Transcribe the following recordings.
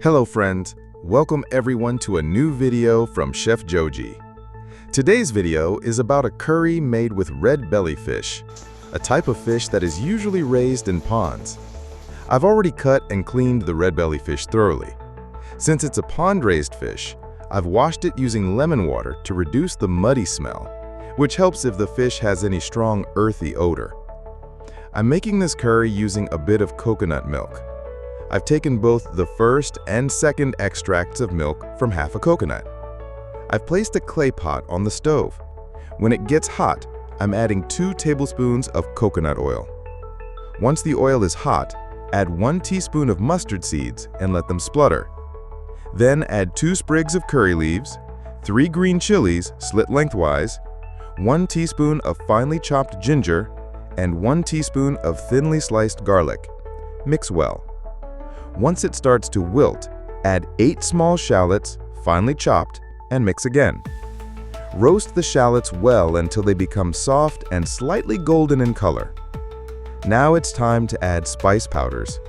Hello friends, welcome everyone to a new video from Chef Joji. Today's video is about a curry made with red belly fish, a type of fish that is usually raised in ponds. I've already cut and cleaned the red belly fish thoroughly. Since it's a pond-raised fish, I've washed it using lemon water to reduce the muddy smell, which helps if the fish has any strong earthy odor. I'm making this curry using a bit of coconut milk. I've taken both the first and second extracts of milk from half a coconut. I've placed a clay pot on the stove. When it gets hot, I'm adding 2 tablespoons of coconut oil. Once the oil is hot, add 1 teaspoon of mustard seeds and let them splutter. Then add 2 sprigs of curry leaves, 3 green chilies slit lengthwise, 1 teaspoon of finely chopped ginger, and 1 teaspoon of thinly sliced garlic. Mix well. Once it starts to wilt, add 8 small shallots, finely chopped, and mix again. Roast the shallots well until they become soft and slightly golden in color. Now it's time to add spice powders.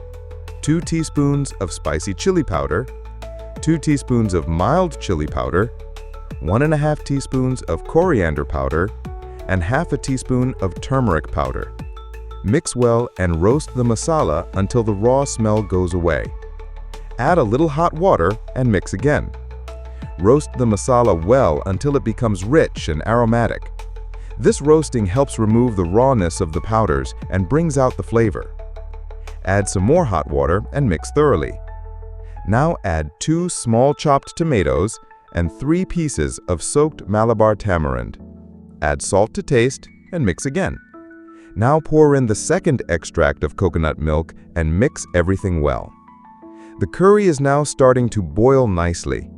2 teaspoons of spicy chili powder, 2 teaspoons of mild chili powder, 1.5 teaspoons of coriander powder, and half a teaspoon of turmeric powder. Mix well and roast the masala until the raw smell goes away. Add a little hot water and mix again. Roast the masala well until it becomes rich and aromatic. This roasting helps remove the rawness of the powders and brings out the flavor. Add some more hot water and mix thoroughly. Now add 2 small chopped tomatoes and 3 pieces of soaked Malabar tamarind. Add salt to taste and mix again. Now pour in the second extract of coconut milk and mix everything well. The curry is now starting to boil nicely.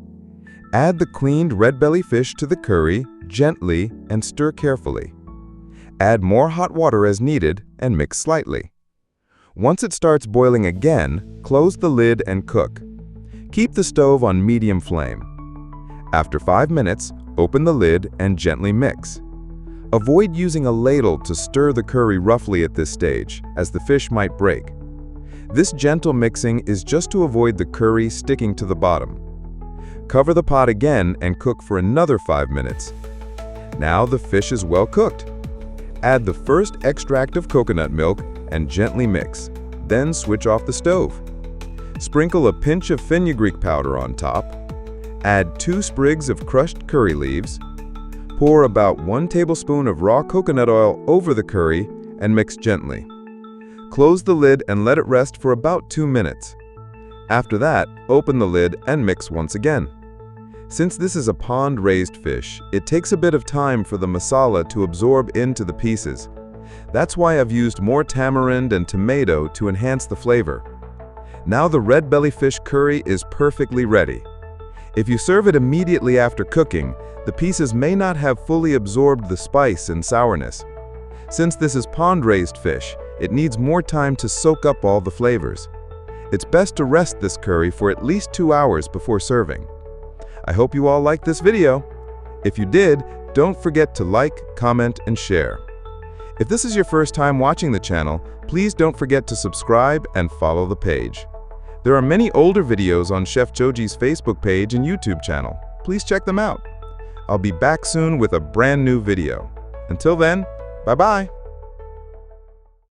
Add the cleaned red belly fish to the curry gently and stir carefully. Add more hot water as needed and mix slightly. Once it starts boiling again, close the lid and cook. Keep the stove on medium flame. After 5 minutes, open the lid and gently mix. Avoid using a ladle to stir the curry roughly at this stage, as the fish might break. This gentle mixing is just to avoid the curry sticking to the bottom. Cover the pot again and cook for another 5 minutes. Now the fish is well cooked. Add the first extract of coconut milk and gently mix. Then switch off the stove. Sprinkle a pinch of fenugreek powder on top. Add 2 sprigs of crushed curry leaves. Pour about 1 tablespoon of raw coconut oil over the curry and mix gently. Close the lid and let it rest for about 2 minutes. After that, open the lid and mix once again. Since this is a pond-raised fish, it takes a bit of time for the masala to absorb into the pieces. That's why I've used more tamarind and tomato to enhance the flavor. Now the red belly fish curry is perfectly ready. If you serve it immediately after cooking, the pieces may not have fully absorbed the spice and sourness. Since this is pond-raised fish, it needs more time to soak up all the flavors. It's best to rest this curry for at least 2 hours before serving. I hope you all liked this video. If you did, don't forget to like, comment, and share. If this is your first time watching the channel, please don't forget to subscribe and follow the page. There are many older videos on Chef Joji's Facebook page and YouTube channel. Please check them out. I'll be back soon with a brand new video. Until then, bye-bye.